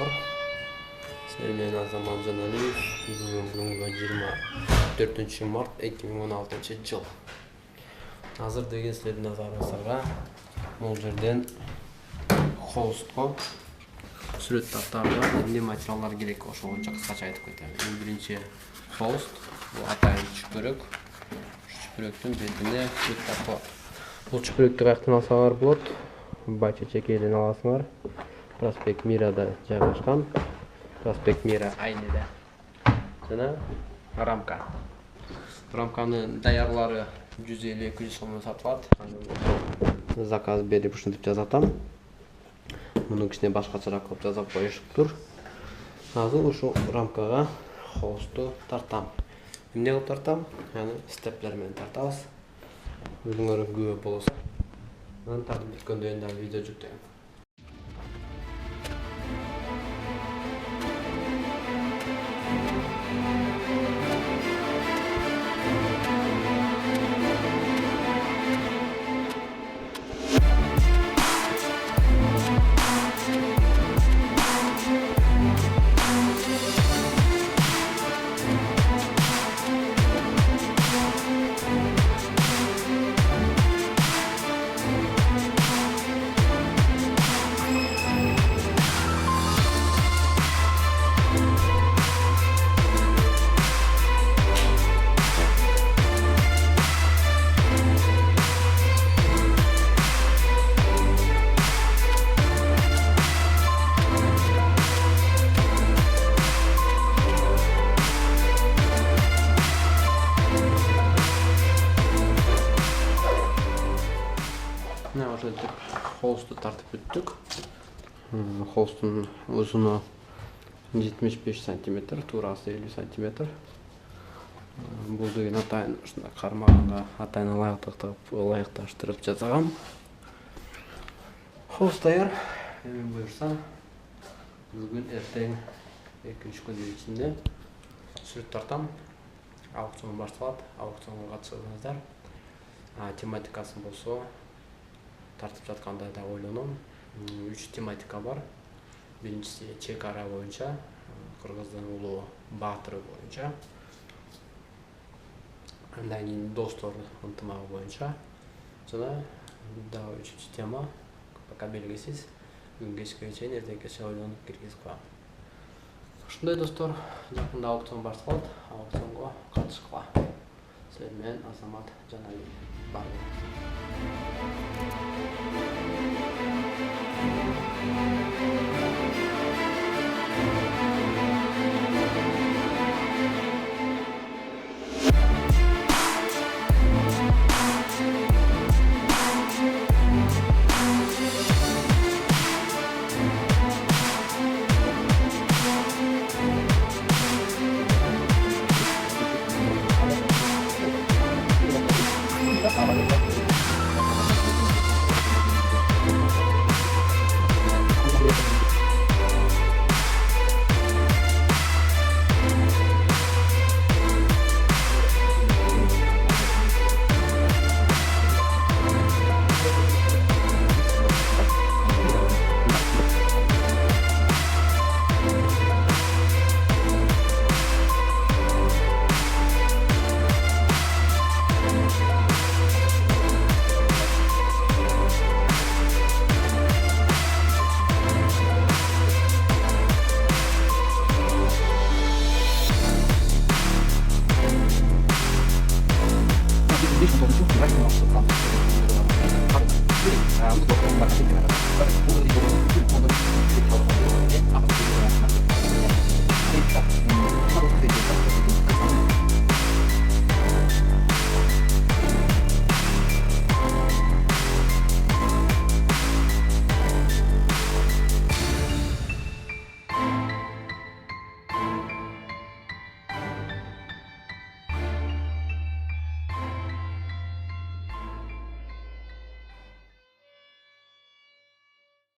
достор. Sizler менен Азамат Жаналиев. Бүгүнкү 24 март 2016 жыл. Азыр деген силердин назарыңыздарга бул жерден холстко сүрөт тартаарга эмне материалдар керек ошо боюнча кыскача айтып кетем. Эң биринчи холст, бул атайын чүпүрөк. Чүпүрөктүн бетине сүрөт тартылат. Бул чүпүрөктү каяктан алсаңар болот? Бай-чечекейден аласыңар. Проспект Мирада жайгашкан. Проспект Мира Айнеде. Жана рамка. Рамканы даярлары 150-200 сомдон сатылат. Заказ берип ушинтип жазатам. Муну кичине башкачараак кылып жазып коюшуптур. Азыр ушул рамкага холсту тартам. Эмне кылып тартам? Яны степлер менен тартабыз. Өзүңөр күбө болосо. Мен тартып бүткөндөн кийин видео жүктөйм. Холсту тартып бүттүк. Холстун узуну 75 см, туурасы 50 см. Бул деген атайын ушундай кармаганга атайын ылайыкташтырып жасагам. Холст даяр. Эми буюрса, бүгүн эртең 2-3 күндүн ичинде сүрөт тартам. Аукцион башталат. Аукционго катышыңыздар. Тематикасы болсо тартып жаткандай да ойлоном. 3 тематика бар. Биринчиси чек ара боюнча, Кыргыздын улуу баатыры боюнча. Андан кийин достор ынтымагы боюнча. Жана дагы 3 тема пока белгисиз. Бүгүн кечке чейин эртең кече ойлонуп киргизип коем. Ушундай достор, жакында аукцион башталат. Аукционго катышкыла. Силер менен Азамат Жаналиев бар.